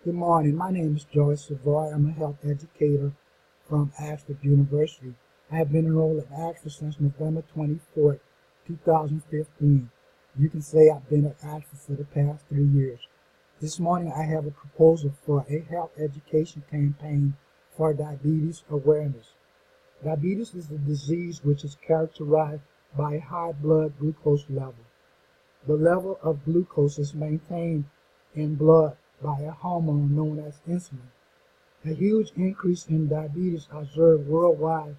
Good morning. My name is Joyce Savoy. I'm a health educator from Ashford University. I have been enrolled at Ashford since November 24th, 2015. You can say I've been at Ashford for the past 3 years. This morning I have a proposal for a health education campaign for diabetes awareness. Diabetes is a disease which is characterized by a high blood glucose level. The level of glucose is maintained in blood by a hormone known as insulin. A huge increase in diabetes observed worldwide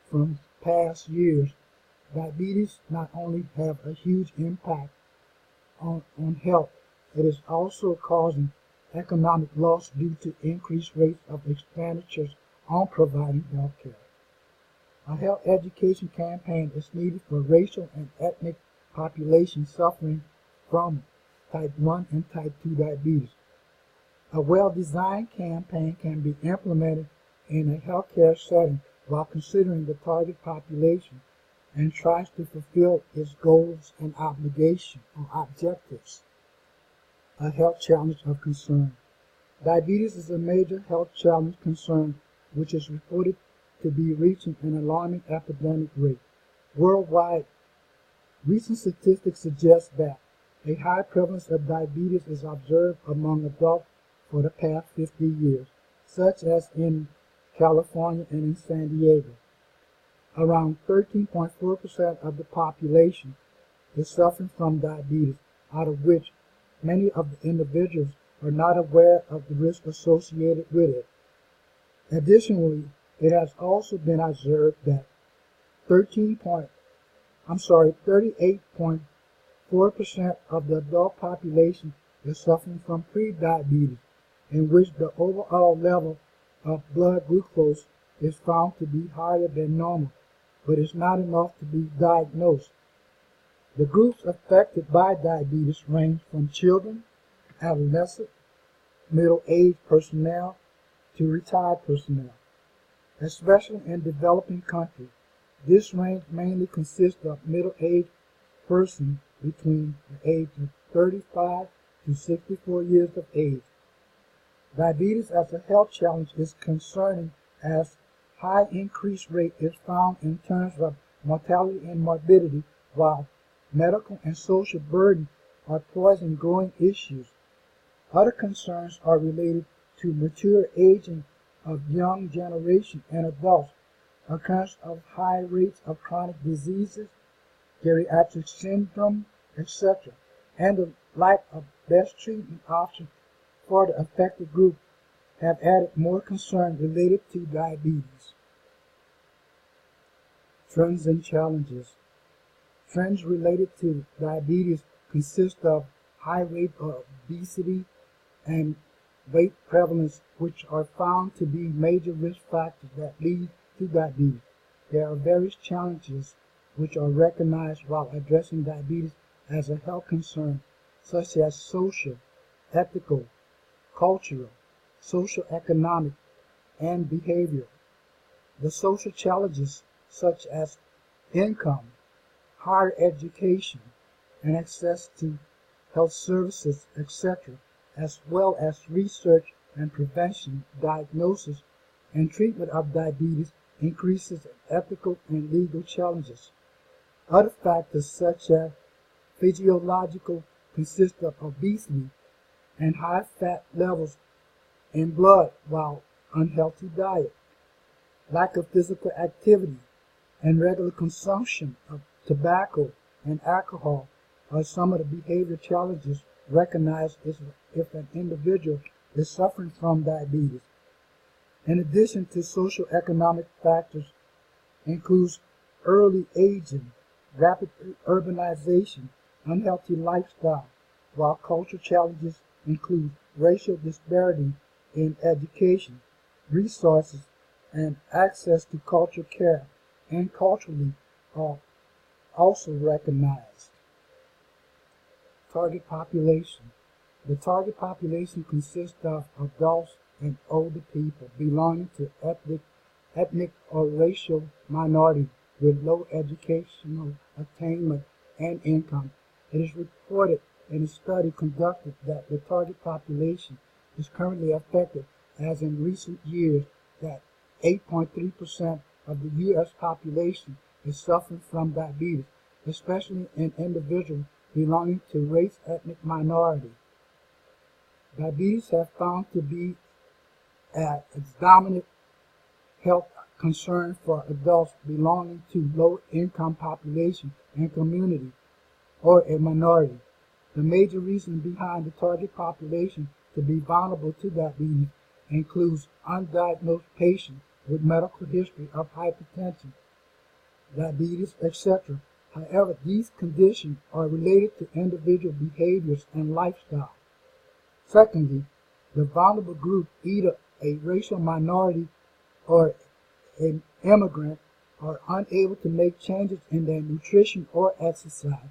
from past years. Diabetes not only have a huge impact on health, it is also causing economic loss due to increased rates of expenditures on providing health care. A health education campaign is needed for racial and ethnic populations suffering from type 1 and type 2 diabetes. A well-designed campaign can be implemented in a healthcare setting while considering the target population and tries to fulfill its goals and obligations or objectives. A health challenge of concern. Diabetes is a major health challenge concern which is reported to be reaching an alarming epidemic rate. Worldwide, recent statistics suggest that a high prevalence of diabetes is observed among adults for the past 50 years, such as in California and in San Diego. Around 13.4% of the population is suffering from diabetes, out of which many of the individuals are not aware of the risk associated with it. Additionally, it has also been observed that 38.4% of the adult population is suffering from prediabetes, in which the overall level of blood glucose is found to be higher than normal, but is not enough to be diagnosed. The groups affected by diabetes range from children, adolescent, middle-aged personnel, to retired personnel, especially in developing countries. This range mainly consists of middle-aged persons between the age of 35 to 64 years of age. Diabetes as a health challenge is concerning as high increase rate is found in terms of mortality and morbidity, while medical and social burden are poising growing issues. Other concerns are related to mature aging of young generation and adults, occurrence of high rates of chronic diseases, geriatric syndrome, etc., and the lack of best treatment options for the affected group have added more concern related to diabetes. Trends and challenges. Trends related to diabetes consist of high rate of obesity and weight prevalence, which are found to be major risk factors that lead to diabetes. There are various challenges which are recognized while addressing diabetes as a health concern, such as social, ethical, cultural, social-economic, and behavioral. The social challenges such as income, higher education, and access to health services, etc., as well as research and prevention, diagnosis, and treatment of diabetes increases in ethical and legal challenges. Other factors such as physiological consist of obesity and high fat levels in blood, while unhealthy diet, lack of physical activity, and regular consumption of tobacco and alcohol are some of the behavior challenges recognized if an individual is suffering from diabetes. In addition to social economic factors includes early aging, rapid urbanization, unhealthy lifestyle, while cultural challenges include racial disparity in education, resources, and access to cultural care, and culturally are also recognized. Target population. The target population consists of adults and older people belonging to ethnic or racial minority with low educational attainment and income. It is reported in a study conducted that the target population is currently affected, as in recent years that 8.3% of the U.S. population is suffering from diabetes, especially in individuals belonging to race ethnic minority. Diabetes has found to be its dominant health concern for adults belonging to low-income population and community or a minority. The major reason behind the target population to be vulnerable to diabetes includes undiagnosed patients with medical history of hypertension, diabetes, etc. However, these conditions are related to individual behaviors and lifestyle. Secondly, the vulnerable group, either a racial minority or an immigrant, are unable to make changes in their nutrition or exercise,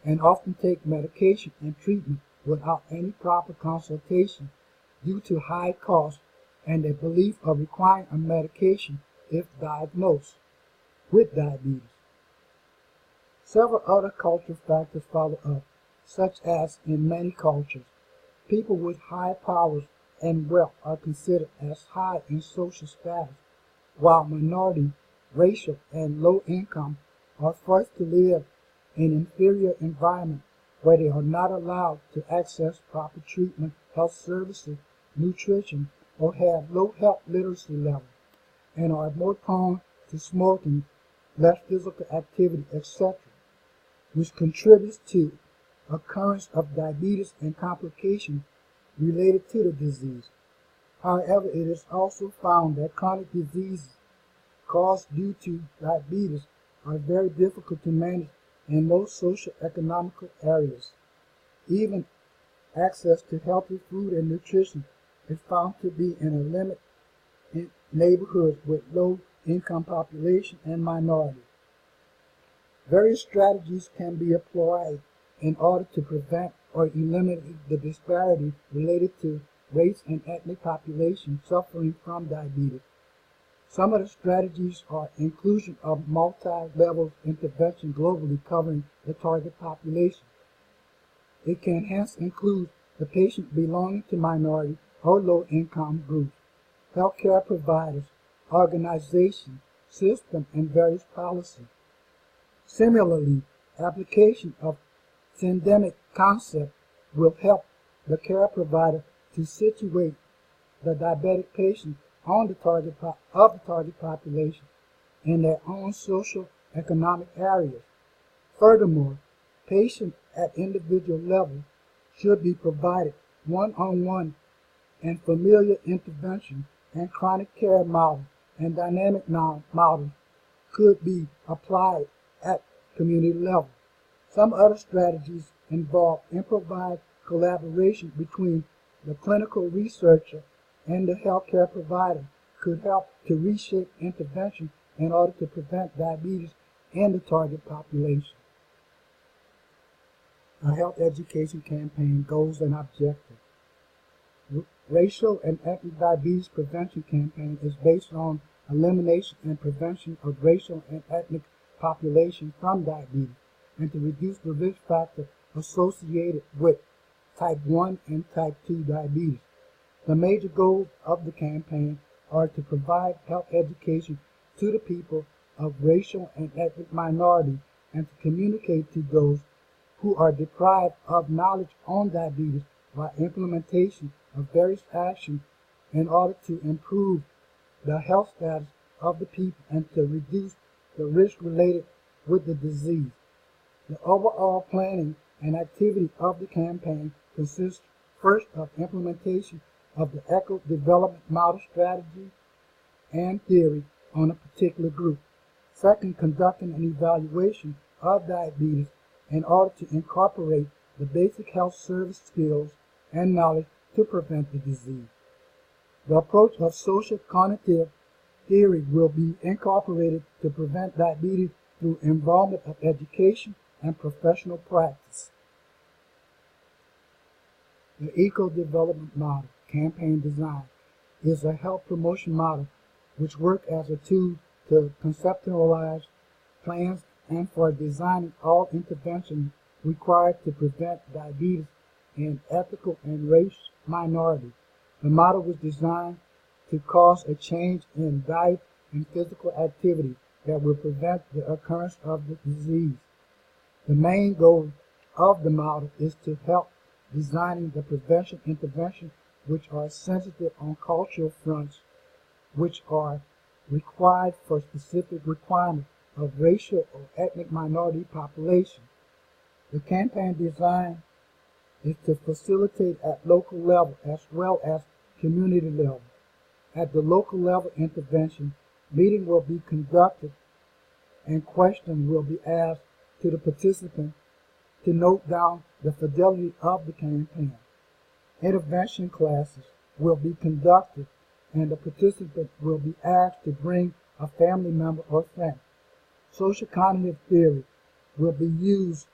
and often take medication and treatment without any proper consultation due to high costs and a belief of requiring a medication if diagnosed with diabetes. Several other cultural factors follow up, such as in many cultures, people with high powers and wealth are considered as high in social status, while minority, racial, and low income are forced to live in inferior environments where they are not allowed to access proper treatment, health services, nutrition, or have low health literacy levels, and are more prone to smoking, less physical activity, etc., which contributes to occurrence of diabetes and complications related to the disease. However, it is also found that chronic diseases caused due to diabetes are very difficult to manage in most socio-economic areas. Even access to healthy food and nutrition is found to be in a limit in neighborhoods with low income population and minorities. Various strategies can be applied in order to prevent or eliminate the disparity related to race and ethnic population suffering from diabetes. Some of the strategies are inclusion of multi-level intervention globally covering the target population. It can hence include the patient belonging to minority or low-income groups, healthcare providers, organizations, systems, and various policies. Similarly, application of syndemic concept will help the care provider to situate the diabetic patient on the target population in their own social economic areas. Furthermore, patients at individual level should be provided one-on-one and familiar intervention, and chronic care models and dynamic models could be applied at community level. Some other strategies involve improvised collaboration between the clinical researcher and the healthcare provider could help to reshape intervention in order to prevent diabetes in the target population. A health education campaign goals and objectives. Racial and ethnic diabetes prevention campaign is based on elimination and prevention of racial and ethnic population from diabetes and to reduce the risk factor associated with type 1 and type 2 diabetes. The major goals of the campaign are to provide health education to the people of racial and ethnic minority and to communicate to those who are deprived of knowledge on diabetes by implementation of various actions in order to improve the health status of the people and to reduce the risk related with the disease. The overall planning and activity of the campaign consists first of implementation of the ECHO development model strategy and theory on a particular group. Second, conducting an evaluation of diabetes in order to incorporate the basic health service skills and knowledge to prevent the disease. The approach of social cognitive theory will be incorporated to prevent diabetes through involvement of education and professional practice. The eco-development model, campaign design, is a health promotion model which works as a tool to conceptualize plans and for designing all interventions required to prevent diabetes in ethnic and race minorities. The model was designed to cause a change in diet and physical activity that will prevent the occurrence of the disease. The main goal of the model is to help designing the prevention interventions which are sensitive on cultural fronts, which are required for specific requirements of racial or ethnic minority population. The campaign design is to facilitate at local level as well as community level. At the local level intervention, meeting will be conducted and questions will be asked to the participant to note down the fidelity of the campaign. Intervention classes will be conducted and the participant will be asked to bring a family member or friend. Social cognitive theory will be used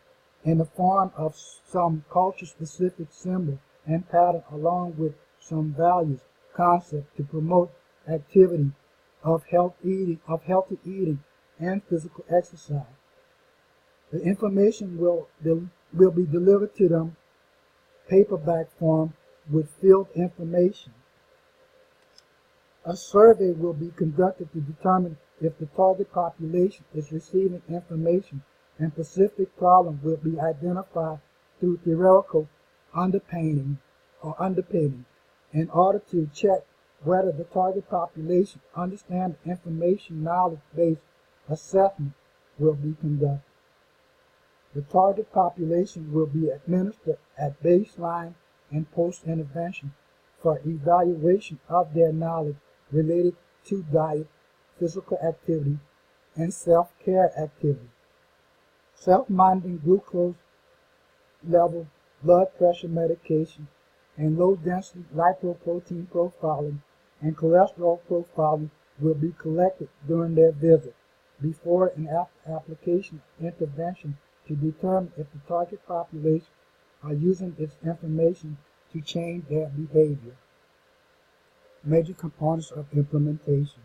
in the form of some culture-specific symbol and pattern along with some values, concept to promote activity of healthy eating and physical exercise. The information will be delivered to them paperback form with field information. A survey will be conducted to determine if the target population is receiving information, and specific problems will be identified through theoretical underpinning in order to check whether the target population understands information knowledge-based assessment will be conducted. The target population will be administered at baseline and post-intervention for evaluation of their knowledge related to diet, physical activity, and self-care activity. Self-monitoring glucose level, blood pressure medication, and low-density lipoprotein profiling and cholesterol profiling will be collected during their visit, before and after application of intervention to determine if the target population are using this information to change their behavior. Major components of implementation.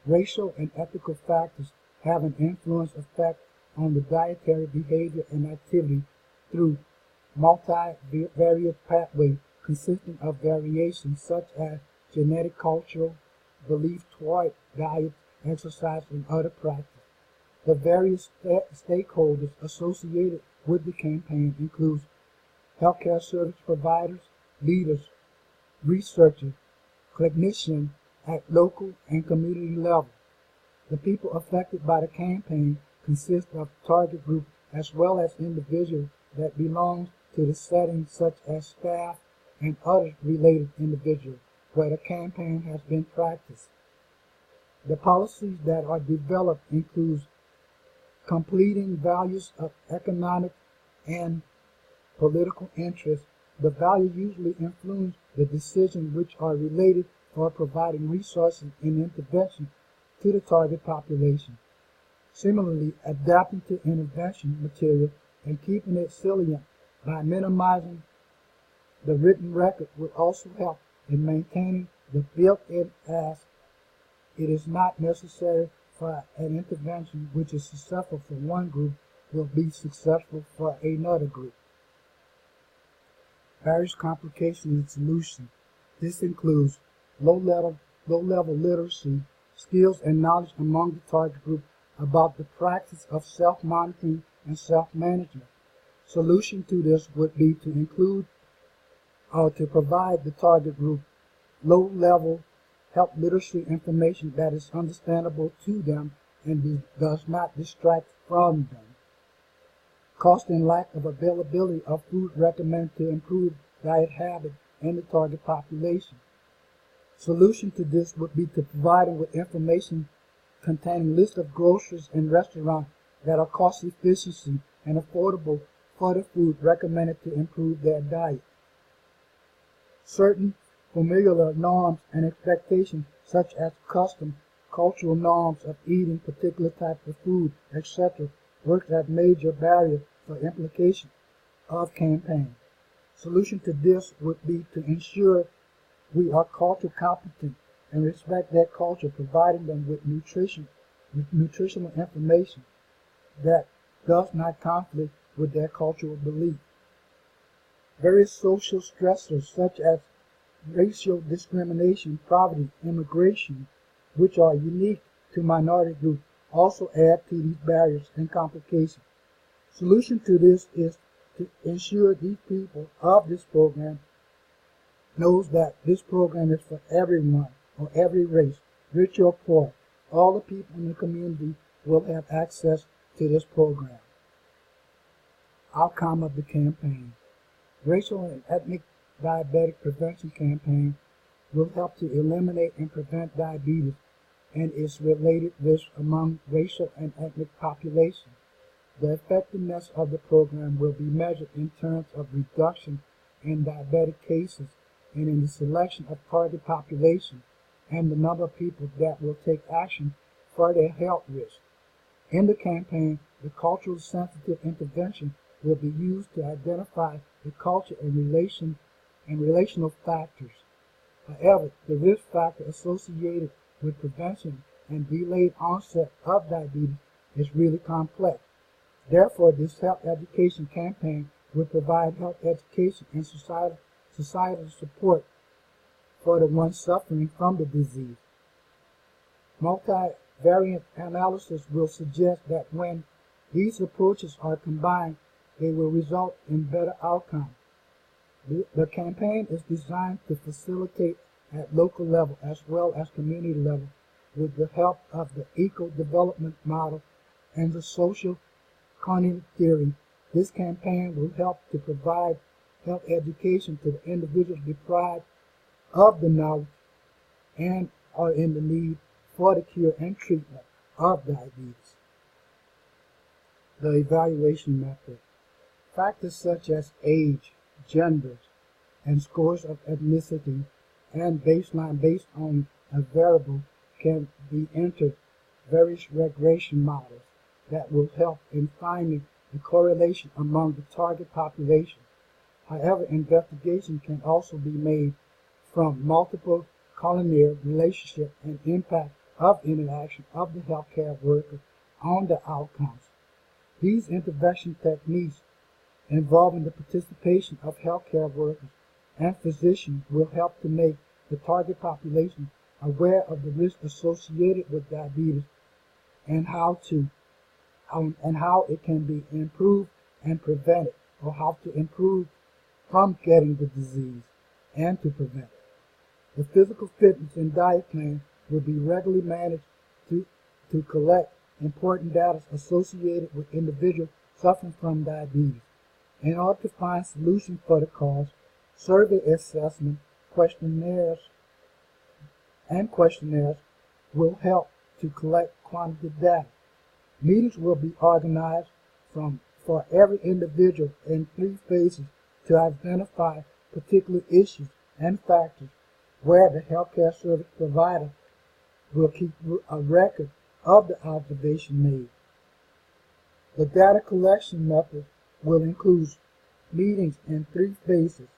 Racial and ethical factors have an influence effect on the dietary behavior and activity through multivariate pathways consisting of variations such as genetic, cultural, belief toward diet, exercise, and other practice. The various stakeholders associated with the campaign includes healthcare service providers, leaders, researchers, clinicians at local and community level. The people affected by the campaign consist of target group as well as individuals that belong to the setting such as staff and other related individuals where the campaign has been practiced. The policies that are developed include completing values of economic and political interest. The value usually influence the decisions which are related for providing resources and intervention to the target population. Similarly, adapting to intervention material and keeping it salient by minimizing the written record will also help in maintaining the built-in ask. It is not necessary for an intervention which is successful for one group will be successful for another group. Various complications and solutions. This includes low-level literacy, skills and knowledge among the target group about the practice of self-monitoring and self-management. Solution to this would be to include or to provide the target group low-level health literacy information that is understandable to them and does not distract from them. Cost and lack of availability of food recommended to improve diet habit in the target population. Solution to this would be to provide them with information containing lists of groceries and restaurants that are cost efficient and affordable for the food recommended to improve their diet. Certain familiar norms and expectations such as custom, cultural norms of eating particular types of food, etc. works as major barrier for implication of campaign. Solution to this would be to ensure we are culture competent and respect their culture, providing them with nutritional information that does not conflict with their cultural belief. Various social stressors such as racial discrimination, poverty, immigration, which are unique to minority groups, also add to these barriers and complications. Solution to this is to ensure these people of this program knows that this program is for everyone or every race, rich or poor. All the people in the community will have access to this program. Outcome of the campaign. Racial and ethnic diabetic prevention campaign will help to eliminate and prevent diabetes and its related risks among racial and ethnic populations. The effectiveness of the program will be measured in terms of reduction in diabetic cases and in the selection of target population and the number of people that will take action for their health risks. In the campaign, the culturally sensitive intervention will be used to identify the culture and relational factors. However, the risk factor associated with prevention and delayed onset of diabetes is really complex. Therefore, this health education campaign will provide health education and societal support for the ones suffering from the disease. Multivariate analysis will suggest that when these approaches are combined, they will result in better outcomes. The campaign is designed to facilitate at local level as well as community level with the help of the eco-development model and the social cognitive theory. This campaign will help to provide health education to the individuals deprived of the knowledge and are in the need for the cure and treatment of diabetes. The evaluation method. Factors such as age, gender, and scores of ethnicity and baseline based on a variable can be entered various regression models that will help in finding the correlation among the target population. However, investigation can also be made from multiple collinear relationship and impact of interaction of the healthcare worker on the outcomes. These intervention techniques involving the participation of healthcare workers and physicians will help to make the target population aware of the risk associated with diabetes and how it can be improved and prevented, or how to improve from getting the disease and to prevent it. The physical fitness and diet plan will be regularly managed to collect important data associated with individuals suffering from diabetes. In order to find solutions for the cause, survey assessment questionnaires will help to collect quantitative data. Meetings will be organized for every individual in 3 phases to identify particular issues and factors where the healthcare service provider will keep a record of the observation made. The data collection method will include meetings in 3 phases: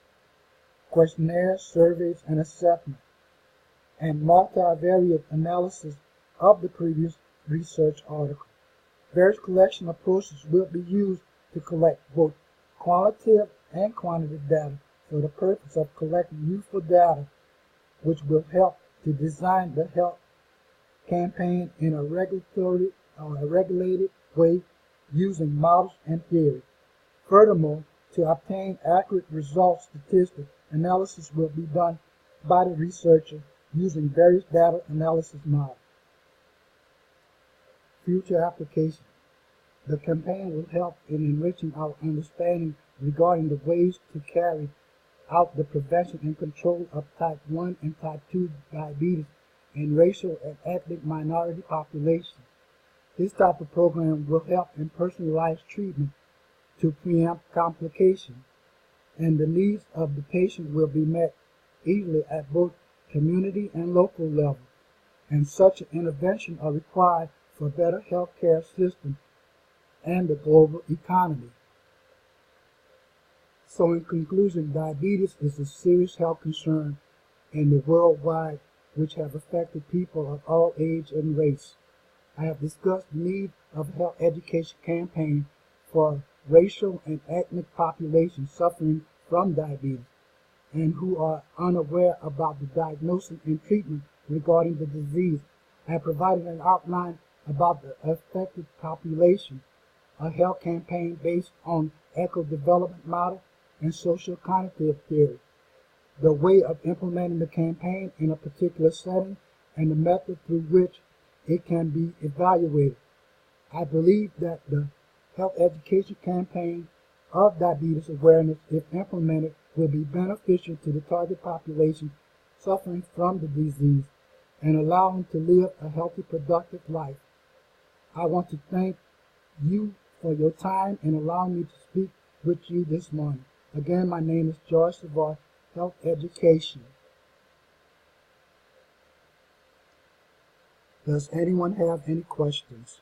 questionnaires, surveys, and assessment, and multivariate analysis of the previous research article. Various collection approaches will be used to collect both qualitative and quantitative data for the purpose of collecting useful data, which will help to design the health campaign in a regulated way using models and theory. Furthermore, to obtain accurate results, statistical analysis will be done by the researcher using various data analysis models. Future application. The campaign will help in enriching our understanding regarding the ways to carry out the prevention and control of type 1 and type 2 diabetes in racial and ethnic minority populations. This type of program will help in personalized treatment to preempt complications, and the needs of the patient will be met easily at both community and local levels, and such an intervention are required for better healthcare system and the global economy. So in conclusion, diabetes is a serious health concern in the worldwide which have affected people of all age and race. I have discussed the need of a health education campaign for racial and ethnic populations suffering from diabetes. and who are unaware about the diagnosis and treatment regarding the disease. I have provided an outline about the affected population, a health campaign based on eco-development model and social cognitive theory, the way of implementing the campaign in a particular setting, and the method through which it can be evaluated. I believe that the health education campaign of diabetes awareness, if implemented, will be beneficial to the target population suffering from the disease and allow them to live a healthy, productive life. I want to thank you for your time and allowing me to speak with you this morning. Again, my name is George Savard, Health Education. Does anyone have any questions?